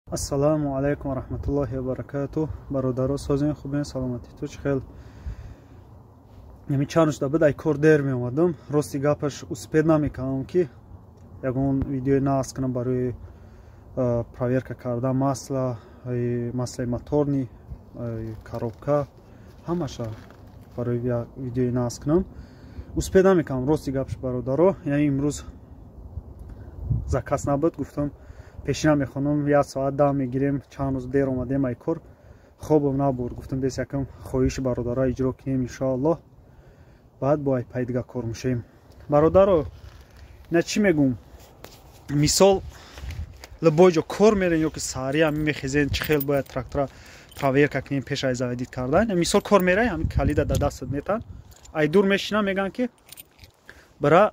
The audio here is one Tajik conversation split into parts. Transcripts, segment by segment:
Ассаламу алайкум ва рахматуллохи ва баракатуh. Бародаро созин хубин саломати то чихел. Нами чануш да бадай кор дер меомадам. Рости гапаш успед намекунам ки ягон видео насканам барои проверка кардан масла, маслаи моторни, коробка, ҳамаша барои видео насканам. Успед намекунам рости гапаш бародаро. Яъни имрӯз заказ набуд, гуфтам пешина мехонам 1 соат дам мегирем, чанд рӯз дер омадем ай кор. Хобам набурд, гуфтам бес якам хоҳиши бародаро иҷро кунем иншоаллоҳ. Баъд бо ай пайдига кор мешавем. Бародаро, ина чӣ мегӯм? Мисол лабой ҷо кор мерем ё ки саҳари ҳамин мехезем чӣ хел бояд трактора проверка кунем пеш аз заведид кардан. Мисол кор мерай, ҳамин калида да дастат метан. Ай дур мешинам меган ки бара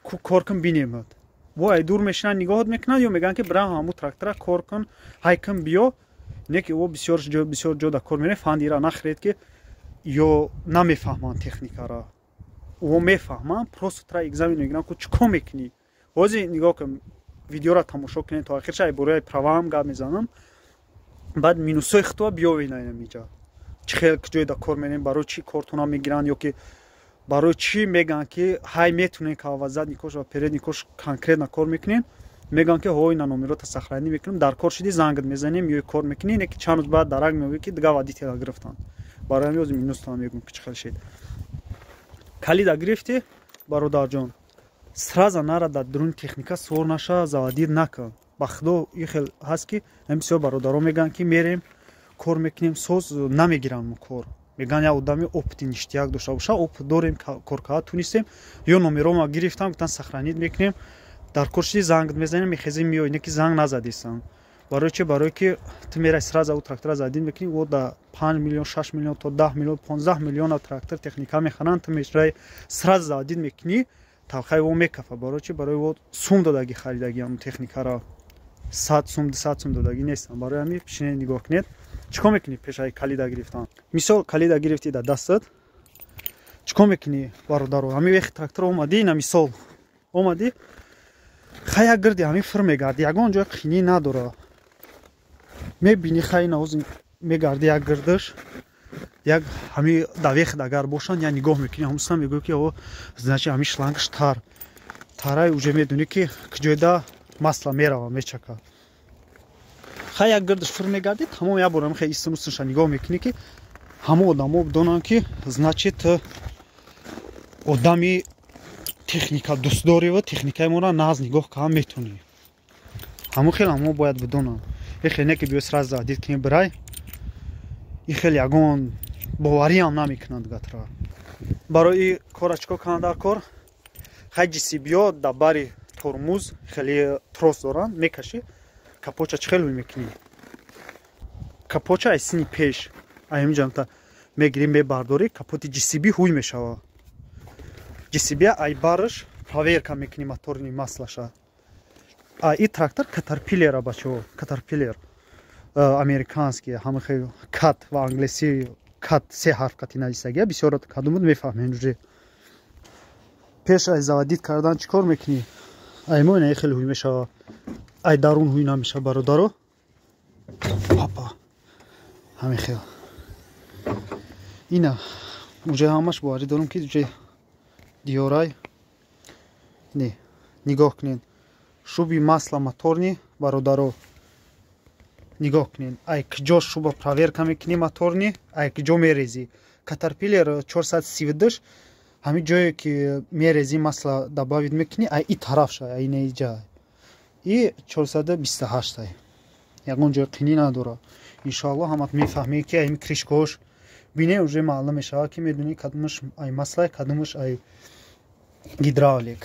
кор кун бинемад. Во ай дур мешинан нигоҳат мекунад ё меган ки бра ҳамун трактора кор кун, ҳай кун биё. Не ки о бисёр ҷо да кор мерем фандира нахред ки ё намефаҳманд техникаро. О мефаҳманд, просто тра экзамен мегиранд ки чӣ кор мекунӣ. ҳозир нигоҳ кун, видеоро тамошо кунед то охирша ай бораи праваам гап мезанам. Баъд минусои хутва биёвина инамиҷа. Чӣ хел ҷои да кор мерем, барои чӣ кортуна мегиранд ё ки барои чӣ меган ки ҳай метунем кавазад никош ва перед никош конкретно кор мекунем. Меган ки ҳо ина номерота сохранӣ мекунем, дар кор шуди зангат мезанем ё кор мекунӣ, не ки чанд рӯз баъд дарак меояд ки дига водителя гирифтанд. Барои ҳамин ҳозир минустон мегӯм ки чӣ хел шед. Калида гирифтӣ, бародарҷон, сразу нара дар дуруни техника сор наша, заводид накун. Ба худо ин хел ҳаст ки бисёр бародаро меган ки мерем кор мекунем, соз намегиранд кор. Меган як одами опити ништияк дошта боша, опит дорем, коркард тунистем, ё номерома гирифтам, гуфтан сохранид мекунем, дар кор шуди зангат мезанем, мехезем миёй, не ки занг назадисан. Барои чи? Барои ки ту мерай сразу у трактора заведид мекунӣ, во да 5 миллион, 6 миллион то 10 миллион, 15 миллион трактор техника механанд, ту мерай сразу заведид мекунӣ, талхай во мекафа. Барои чи? Барои во сум додаги харидаги ҳамун техникаро 100 сум, 200 сум додаги нестан. Барои ҳамин пешине нигоҳ кунед. Чӣ кор мекунӣ пеш аз калида гирифтан? Мисол калида гирифтӣ дар дастат, чӣ кор мекунӣ бародаро? Ҳамин вақти трактор омадӣ, ина мисол омадӣ, хай як гирди ҳамин фир мегарди, ягон ҷои қинӣ надора. Мебинӣ хай ина ҳозир мегарди як гирдаш, як ҳамин давехт агар бошанд, я нигоҳ мекунӣ, ҳамусам мегӯӣ ки о, значит ҳамин шлангаш тарай уже медонӣ ки ҷойда масла мерава, мечака. Хай як гирдаш фир мегарди, тамом як бора мехай истинуснша нигоҳ мекунӣ ки ҳамон одамо бидонанд ки значит одами техника дӯстдорӣ ва техникаи моро нағз нигоҳ кардан метонӣ. Ҳамон хел ҳамо бояд бидонанд. Ин хел не ки биё сразу заведид кунӣ бирай. Ин хел ягон бовариам намекунанд гатра. Барои кора чӣ кор кунанд дар кор? Хай ҷисибиё дар бари тормуз хеле трос доранд, мекашӣ, капоча чӣ хел ҳуй мекунӣ? Капоча аз сини пеш ҳаминҷамта мегирӣ мебардорӣ, капоти ҷисибӣ ҳуй мешава. ҷисибия ай бараш проверка мекунӣ моторни маслаша. Ин трактор катерпиллера бачаҳо, катерпиллер американский, ҳамин хел кат ва англиси кат се ҳарф кати нависагия, бисёр кадомуд мефаҳмем уже. Пеш аз заводид кардан чӣ кор мекунӣ? Ай мо ина хел ҳуй мешава. Ай дарун ҳуй намешава бародаро. Папа. ҳамин хел. Ина уже ҳамаш боварӣ дорам ки уже диёрай. Не, нигоҳ кунед. Шуби масла моторни бародаро. Нигоҳ кунед. Ай киҷо шуба проверка мекунӣ моторни, ай киҷо мерезӣ. Катерпиллер 432 ҳамин ҷое ки мерезӣ масла добавид мекунӣ, ай ин тарафша, ай неҷа. И 428 ай. Ягон ҷои қинӣ надора. Иншоаллоҳ ҳамат мефаҳмед ки ай кришкош бине уже маълум мешавад ки медонӣ кадомаш ай масла, кадомаш ай гидравлик.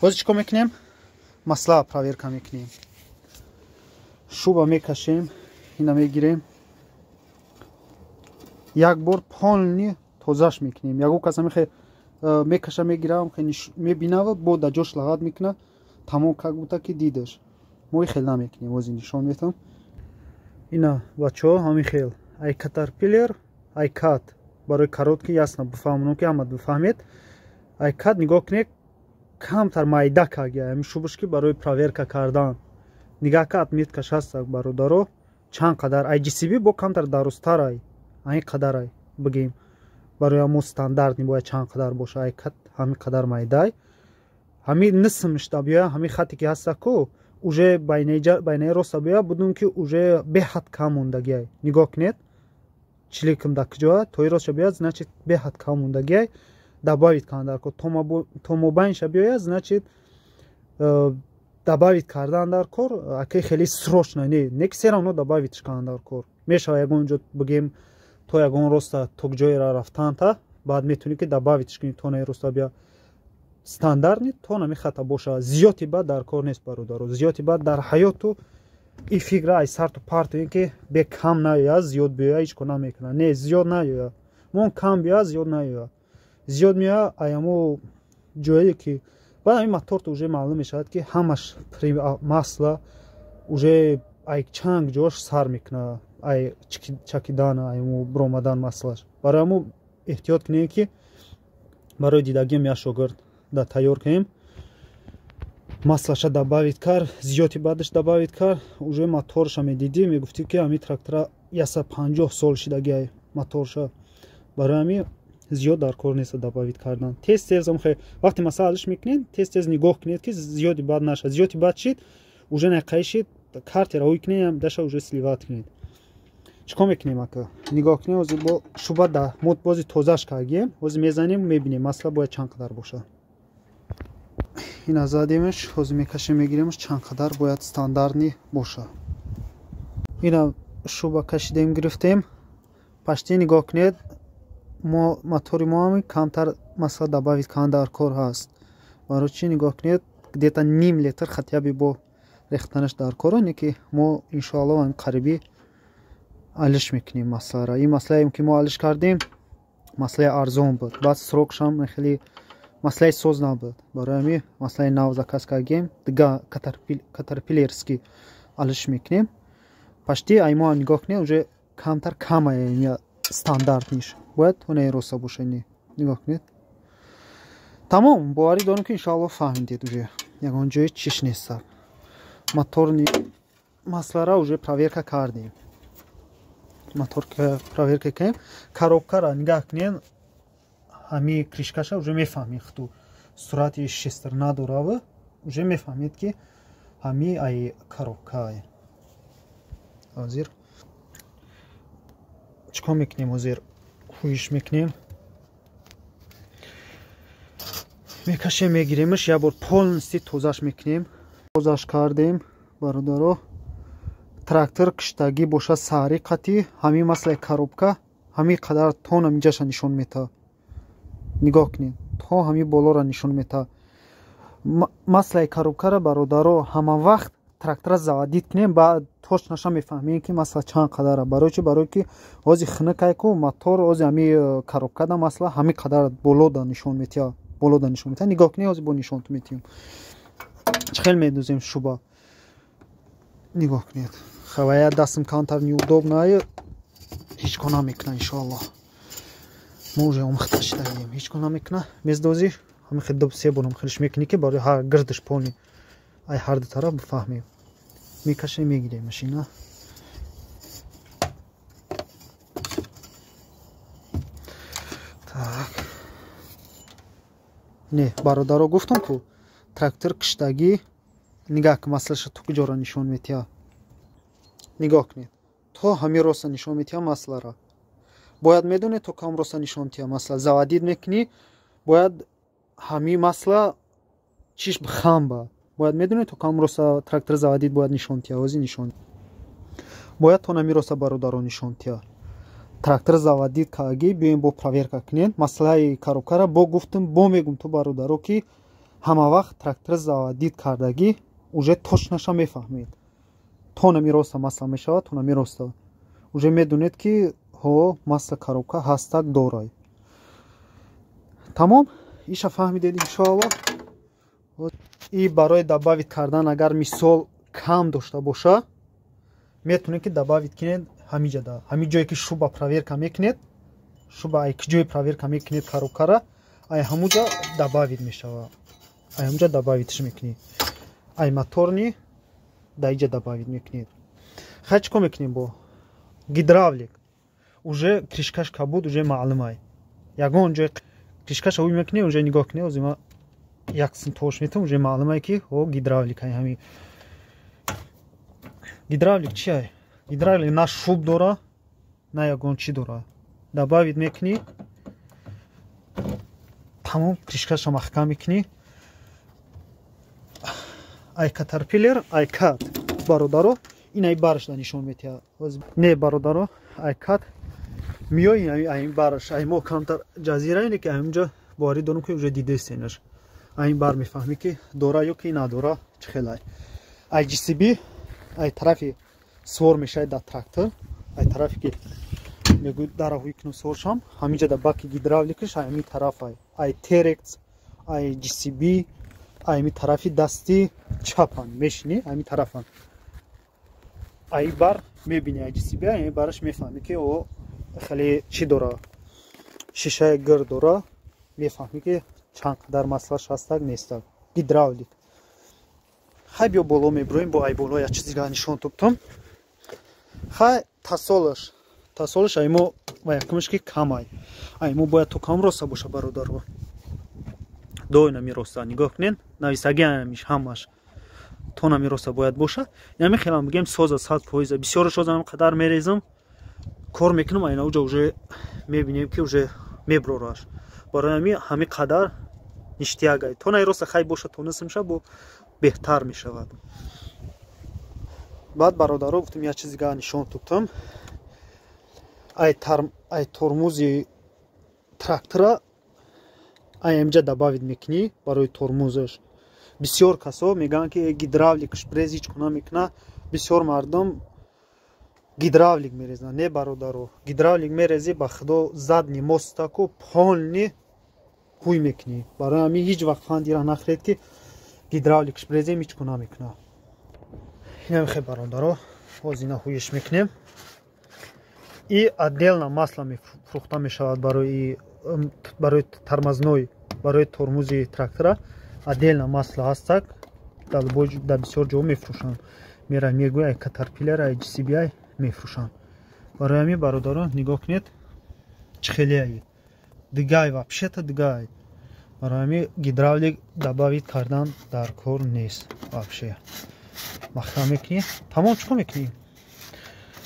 ҳозир чӣ кор мекунем? Масла проверка мекунем. Шуба мекашем, ина мегирем. Як бор полни тозаш мекунем. Ягон каса мекаша мегирам, мебинава, бо да ҷош лағат мекуна, тамом как бута ки дидаш. Мо ин хел намекунем, ҳозир нишон метам. Ина бачаҳо ҳамин хел. Ай катерпиллер, ай кат. Барои коротки ясно бифаҳмонам ки ҳамат бифаҳмед. Ай кат нигоҳ кунед, камтар майда кагия, ҳамин шубаш ки барои проверка кардан. нигоҳ ка отметкаш ҳаст бародаро чанд қадар IGCB бо камтар дарозтарай айн қадарай бигем барои ҳамо стандартни бояд чанд қадар боша ай ҳамин қадар майдай ҳамин нисфмишта биёя ҳамин хате ки ҳаста ку уже байнаи роста биёя будун ки уже беҳад кам мондагиай нигоҳ кунед чиликм да куҷоа тои ростша биёяд значит беҳад кам мондагиай добавит кардан дар кор то мобайнша биёяд значит добавит кардан дар кор аки хеле срочно не ки все равно добавитш кардан дар кор мешава ягон ҷо бигем то ягон роста то ҷоеро рафтанта баъд метавонӣ ки добавитш кунӣ тонаи роста биё стандартни то намехата боша зиёти бад дар кор нест бародаро зиёти бад дар ҳаёту и фикра ай сарту парту ин ки бе кам наёяд зиёд биёя ҳеҷ кор намекунад не зиёд наёяд мон кам биёяд зиёд наёяд зиёд меояд ай ҳамо ҷое ки баъд ҳамин моторто уже маълум мешавад ки ҳамаш масла уже ай чанд ҷош сар мекунад ай чакидан ай биромадан маслаш барои ҳамо эҳтиёт кунем ки барои дидагиам я шогирд да тайёр кунем маслаша добавит кард зиёти бадаш добавит кард уже моторша медидӣ мегуфтӣ ки ҳамин трактора 150 сол шидагиай моторша барои ҳамин зиёд дар кор нест добавит кардан тез вақте масъала ҳалш мекунед тез нигоҳ кунед ки зиёди бад наша зиёди бад шид уже нақаишид карте раҳоӣ кунед даша уже сливат кунед чӣ кор мекунем ака нигоҳ кунем ҳозир бо шуба да мод бози тозаш кардем ҳозир мезанем мебинем масла бояд чанд қадар боша ина задемш ҳозир мекашем мегиремш чанд қадар бояд стандартни боша ина шуба кашидем гирифтем пашти нигоҳ кунед мотори мо ҳами камтар масла добавит кардан дар кор ҳаст барои чи нигоҳ кунед где-то ним литр хатъяби бо рехтанаш дар коро не ки мо иншоалло қарибӣ алиш мекунем масларо ин маслаем ки мо алиш кардем маслаи арзон буд баъд срокшам хеле маслаи соз набуд барои ҳамин маслаи нав заказ кардем дига катерпиллерский алиш мекунем пашти ай мо нигоҳ кунем уже камтар камая стандартниш бояд тонаи роста боша нигоҳ кунед тамом боварӣ дорам ки иншоалло фаҳмидед уже ягон ҷои чиш нест моторни маслара уже проверка кардем моторка проверка кардем коробкара нигоҳ кунед ҳамин кришкаша уже мефаҳмед хто сурати шестер надорава уже мефаҳмед ки ҳамин ай коробкае ҳозир чӣ кор мекунем ҳозир хуиш мекунем мекашем мегиремш як бор полностью тозаш мекунем тозаш кардем бародаро трактор киштагӣ боша саҳри қатӣ ҳамин маслаи коробка ҳамин қадар то намиҷаша нишон метавад нигоҳ кунед то ҳамин болора нишон метавад маслаи коробкара бародаро ҳама вақт трактора заводид кунем баъд точнаша мефаҳмем ки масла чанд қадара барои чи барои ки ҳозир хинакайку мотор ҳозир ҳамин коробкада масла ҳамин қадар болода нишон метавад нигоҳ кунед ҳозир бо нишонту метавем чӣ хел медузем шуба нигоҳ кунед хавая дастам камтар неудобное ҳеҷ кор намекуна иншоалло мо уже омӯхта шидаем ҳеҷ кор намекуна мездозӣ ҳамин хел се борам хелиш мекунӣ ки барои ҳар гирдиш полни ай ҳар ду тараф бифаҳмем мекашем мегирем машина так не бародаро гуфтам ку трактор киштагӣ нигоҳ ки маслаша ту куҷора нишон метиҳад нигоҳ кунед то ҳамин роста нишон метиҳад маслара бояд медонед то кам роста нишон метиҳад масла заводид мекунӣ бояд ҳамин масла чиш хамба бояд медонед то кам роста трактор заводид бояд нишон тиҳад ҳозир нишон бояд то намин роста бародаро нишон тиҳад трактор заводид кардагӣ биёем бо проверка кунед маслаи коробкара бо гуфтам бо мегум то бародаро ки ҳама вақт трактор заводид кардагӣ уже точнаша мефаҳмед то намин роста масла мешавад то намин роста уже медонед ки ҳо масла коробка ҳастак дорад тамом иша фаҳмидед иншоалло и барои добавит кардан агар мисол кам дошта боша метавонед ки добавит кунед ҳамиҷада ҳамин ҷое ки шуба проверка мекунед шуба ай ки ҷои проверка мекунед коробкара ай ҳамуҷа добавит мешавад ай ҳамуҷа добавитш мекунед ай моторни дайҷа добавить мекунед. Хай чӣ кор мекунем бо гидравлик. Уже кришкаш кабуд уже маълум ай. Ягон ҷои кришкаша ҳуй мекунем уже нигоҳ кунед озима як сантош метам уже маълум ай ки ҳо гидравлик ай ҳами. Гидравлик чи ай? Гидравлик на шуб дора, на ягон чи дора. Добавить мекунӣ. Тамом кришкаша маҳкам мекунӣ. Ай катарпиллер, ай кат. Бародаро, ин ай барашда нишон метиҳад. Не бародаро, ай кат. Миёи ай бараш, ай мо камтар ҷазира ине ки ҳаминҷа бори дорум ки уже дидестенаш. Ай бар мефаҳмӣ ки дора ё ки надора чӣ хел ай. Ай GCB, ай тарафи свор мешавад дар трактор. Ай тарафе ки мегӯяд дара ҳуй кунам своршам, ҳаминҷа дар баки гидравликаш ай ҳамин тараф ай. Ай Terex, ай GCB, ай ҳамин тарафи дасти чапан мешинӣ, ҳамин тарафан. Ай бар мебинӣ ай GCB, ай бараш мефаҳмӣ ки о хеле чӣ дора, шишаи гирд дора, мефаҳмӣ ки чанд қадар маслаш ҳастак нестак. Гидравлик. Хай биё боло мебуроем, бо ай боло як чизи дигар нишон тубтам. Хай тасолаш ай мо ва якумаш ки кам ай. Ай мо бояд то кам роста боша бародаро. Доина мироста нигоҳ кунед, нависаги амиш ҳамаш то намироста бояд боша. Ями хелам бигем соза 100%. Бисёр шозам қадар мерезам. Кор мекунам айна уҷа уже мебинем ки уже меброраш. Барои ҳами қадар ништиягай. То найроста хай боша то нисм ша бо беҳтар мешавад. Баъд бародаро гуфтам як чизи дигар нишон тубтам. Ай тормузи трактора ай амҷа добавить мекунӣ барои тормузаш. Бисёр касо мегӯянд ки гидравликаш брези ҳеҷ куна мекуна. Бисёр мардум гидравлик мерезанд. Не бародаро, гидравлик мерези ба худо задни мостаку полни ҳуй мекунӣ. Барои ҳамин ҳеҷ вақт фандира нахӯред ки гидравликаш брезем ҳеҷ куна мекуна. Инам хе бародаро, ҳозина ҳуйш мекунем. И отдельно масло мефрухта мешавад барои тормозной, барои тормузи трактора. Отдельно масло ҳастак, дар бисёр ҷо мефрӯшанд. Мера мегӯяд ай Caterpillar, ай GCB ай мефрӯшанд. Барои ҳамин бародаро нигоҳ кунед чӣ хеле ай. Дигай вообще-то дигай. Барои ҳамин гидравлик добавить кардан дар кор нест вообще. Маҳкам мекунӣ. Тамом чӣ кор мекунӣ?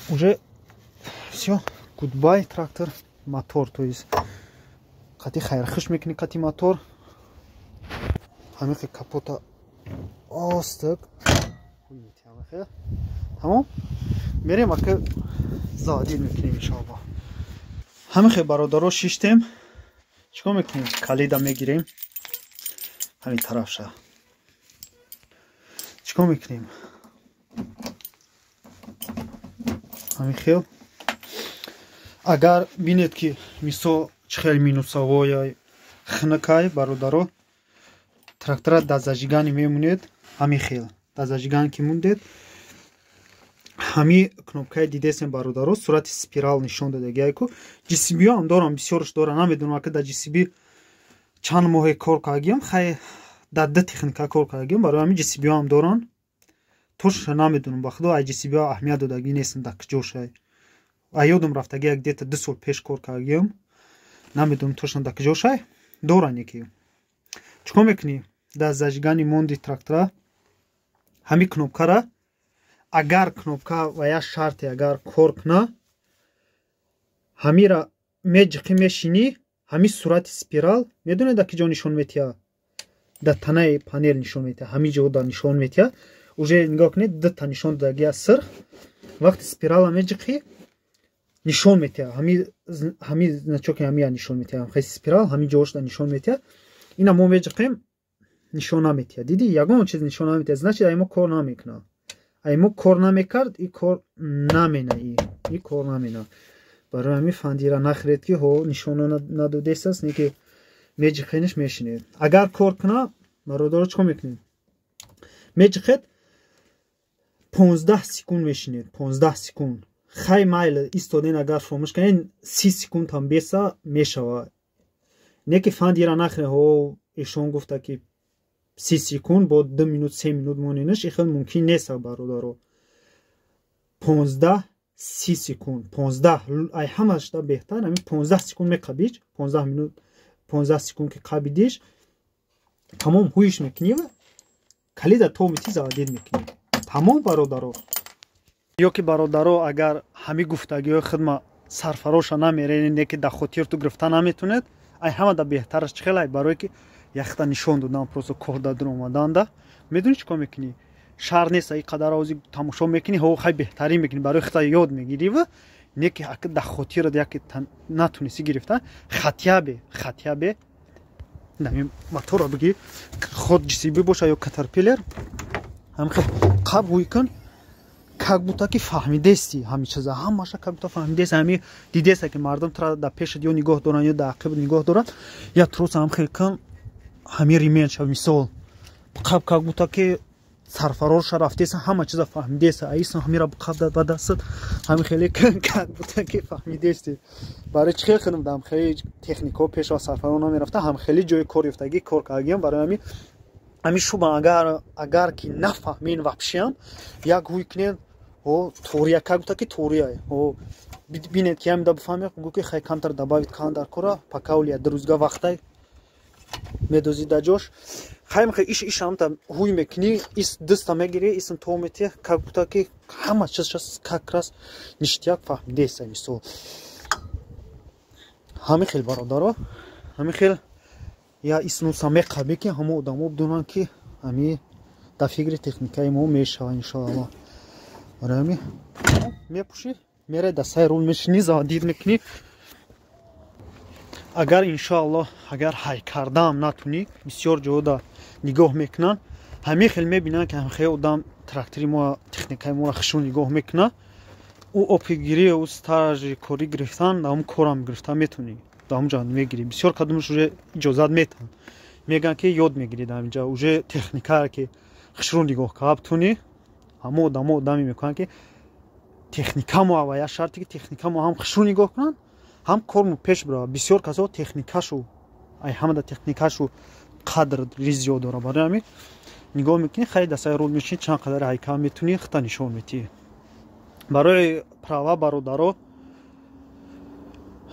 Уже всё, goodbye трактор, мотор, то есть қати хайрхуш мекунӣ қати мотор. Ҳамин капота остак. Тамом. Мерем ака задир мекунем иншаллоҳ. Ҳамин хе бародаро шиштем. Чӣ кор мекунем? Калида мегирем. Ҳамин тарафша. Чӣ кор мекунем? Ҳамин хел. Агар бинед ки мисол чӣ хел минусовой хнакай бародаро, трактора дар зажигани мемонед. Ҳамин хел дар зажиган ки мондед, ҳамин кнопкаи дидесем бародаро сурати спирал нишон дадагиайку. GCB ҳам дорам, бисёраш дора, намедонам ака дар GCB чанд моҳе кор кардагиам, хай дар ду техника кор кардагиам. Барои ҳамин GCB ҳам доран. Тошаша намедонам, ба худо ай GCB аҳамият додагӣ нестам дар куҷошай. Ай ёдам рафтаги як где-то 2 сол пеш кор кардагиам. Намедонам точно дар куҷошай. Доран яки. Чӣ кор мекунӣ? Дар зажигани монди трактора ҳамин кнопкара, агар кнопка ва як шарте агар кор куна, ҳамира меҷиқӣ мешинӣ, ҳамин сурати спирал медонед дар ки ҷо нишон метиҳад? Дар танаи панел нишон метиҳад, ҳамин ҷо дар нишон метиҳад. Уже нигоҳ кунед дута нишон додагия сирх. Вақти спирала меҷиқӣ нишон метиҳад, ҳамин значоки ҳамин нишон метиҳад, ҳамқайси спирал ҳамин ҷоашда нишон метиҳад. Ина мо меҷиқем нишон наметиҳад. Диди ягон чиз нишон наметиҳад, значит ай мо кор намекунад. Ай мо кор намекард, и кор намена, и кор намена. Барои ҳамин фандира нахӯред ки ҳо нишона надодест аст, не ки меҷиқениш мешинед. Агар кор куна, бародаро чӣ кор мекунед? Меҷиқед 15 секунд мешинед, 15 секунд. Хай майла истоден агар фромӯш канед 30 секунд ҳам беса мешавад. Не ки фандира нахӯред, ҳо ишон гуфта ки 30 секунд бо 2 минут 3 минут монинаш ихел мумкин нест бародаро 15 30 секунд 15 ай ҳамашда беҳтар ами 15 секунд меқабич 15 минут 15 секунд ки қабидиш тамом ҳуиш мекунӣ ва калида томити задид мекунӣ тамом бародаро ё ки бародаро агар ҳами гуфтагиҳои хидма сарфароша намеренед неки да хотирту гирифта наметунед ай ҳамада беҳтараш чӣ хелай барое ки яхта нишон додам просто кор дар омаданда медони чӣ кор мекунӣ шар нест ай қадар ози тамошо мекунӣ ҳо хай беҳтарин мекунӣ барои хита ёд мегирӣ ва неки да хотират яке натунисӣ гирифта хатябе нами мотора бигӣ ход ҷисиби боша ё катерпиллер ҳам хел қаб ҳуй кун как будто ки фаҳмидести ҳами чиза ҳамаша как будто фаҳмидест ҳами дидеста ки мардум тра да пешат ё нигоҳ доранд ё да ақиб нигоҳ доранд я трус ҳам хел кун ҳами рименша мисол қаб как будто ки сарфароша рафтеса ҳама чиза фаҳмидеста аиса ҳамира қаб дад ба дастат ҳами хеле кун как будто ки фаҳмидести барои чӣ хел худам дам хеле техникаҳо пеша сарфаро намерафта ҳам хеле ҷои кор ёфтагӣ кор кардагиам барои ҳами шуба агар ки нафаҳмин вапшиам як ҳуй кунен тория как будто ки тория бинед ки ҳамида бифаҳмед гӯ ки хай камтар добавит кан дар кора пакаули дурӯзга вақтай медозӣ да ҷош хайм хай иш ҳамта ҳуй мекунӣ ис дыста мегирӣ исм томети как будто ки ҳама чизшас как раз ништияк фаҳмидеста мисол ҳами хел бародаро ҳами хел я иснуса меқаби ки ҳамо одамо бидонанд ки ҳами да фикри техникаи мо мешава иншоаллоҳ ҳами мепӯшӣ мерай да сай рул мешинӣ задид мекунӣ агар иншоаллоҳ агар ҳай кардаам натунӣ бисёр ҷода нигоҳ мекунанд ҳами хел мебинанд ки ҳамхе одам трактори мо техникаи моро хишрӯ нигоҳ мекунад ӯ опигирӣ ӯ стажи корӣ гирифтан да ҳам корам гирифта метунӣ да ҳамҷа мегирӣ бисёр кадомаш уже иҷозат метаҳанд мегӯянд ки ёд мегирӣ да ҳамҷа уже техникае ки хишрӯ нигоҳ кард битунӣ ҳамо одамо одаме мекунанд ки техникамо ва я шарте ки техникамо ҳам хишрӯ нигоҳ кунанд ҳам кормо пеш бирава бисёр касо техникашу ай ҳамада техникашу қадр зиёд дора барои ҳамин нигоҳ мекунӣ хай дасаи рул мешинӣ чанд қадар ҳайкал метунӣ хита нишон метиҳӣ барои права бародаро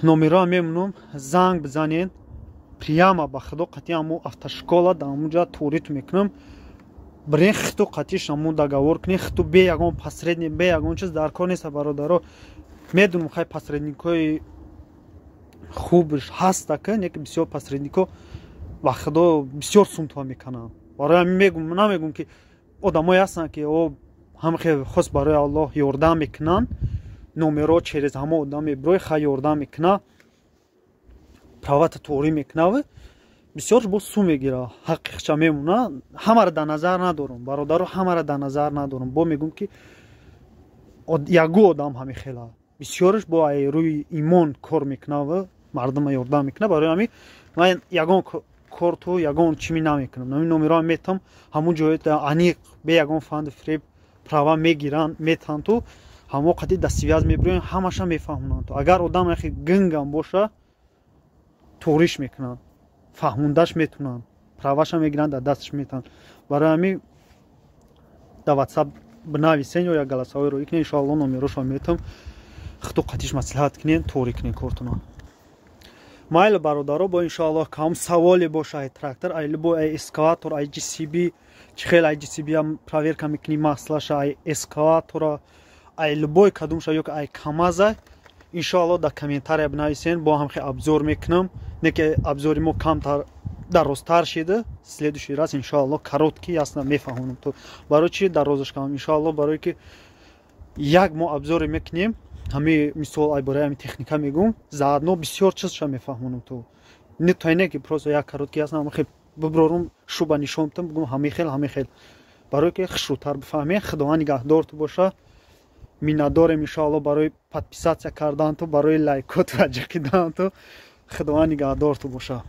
номероа мемонам занг бизанед прямо ба худо қатъи ҳамо автошкола да ҳамунҷа ториту мекунам бирен хиту қатъиш ҳамун договор кунед хиту бе ягон посредник бе ягон чиз дар кор неста бародаро медунам хай посредникҳои хуб ҳаста ки неки бисёр посредникҳо ба худо бисёр сумтва мекунанд барои ҳамин намегӯм ки одамое ҳастанд ки ҳамахе хос барои аллоҳ ёрдам мекунанд номеро через ҳама одам мебирои хай ёрдам мекунад правата торӣ мекунад бисёр бо сум мегира ҳақиқча мемона ҳамаро дар назар надорам бародаро ҳамаро дар назар надорам бо мегӯм ки ягу одам ҳамихела бисёраш бо рӯи имон кор мекунад ва мардума ёрдам мекунад барои ҳамин ман ягон корту ягон чими намекунам ҳамин номероа метам ҳамун ҷои аниқ бе ягон фанди фиреб права мегиранд метаҳанд ту ҳамо қатъи дастивяз мебироям ҳамаша мефаҳмонанд ту агар одам яхе гингам боша ториш мекунанд фаҳмондаш метунанд праваша мегиранд дар дасташ метаҳанд барои ҳамин да ватсап бинависен ё як галасаҳои роӣ кунед иншоаллоҳ номерошо метам хиту қатъиш маслиҳат кунед тори кунед кортуна майли бародаро бо иншоаллоҳ кам саволе боша ай трактор ай любой ай эскаватор ай GCB чӣ хел ай GCB ам проверка мекунӣ маслаша ай эскаватора ай любой кадомша ё ки ай камаза иншоаллоҳ дар комментария бинависен бо ҳам хе обзор мекунам неки обзори мо камтар дарозтар шида следующий раз иншоаллоҳ короткий ясно мефаҳмонам то барои чи дарозаш кардам иншоаллоҳ барое ки як мо обзоре мекунем ҳами мисол ай бораи ҳами техника мегӯм заодно бисёр чизша мефаҳмонам то не тайне ки просто як короткий ясно ҳама хел биброрум шуба нишон битам бигӯм ҳами хел барое ки хушрӯтар бифаҳмед худованд нигаҳдорту боша миннатдорем иншоаллоҳ барои подписатсия кардан ту барои лайкоту аҷа кидан ту худованд нигаҳдорту боша.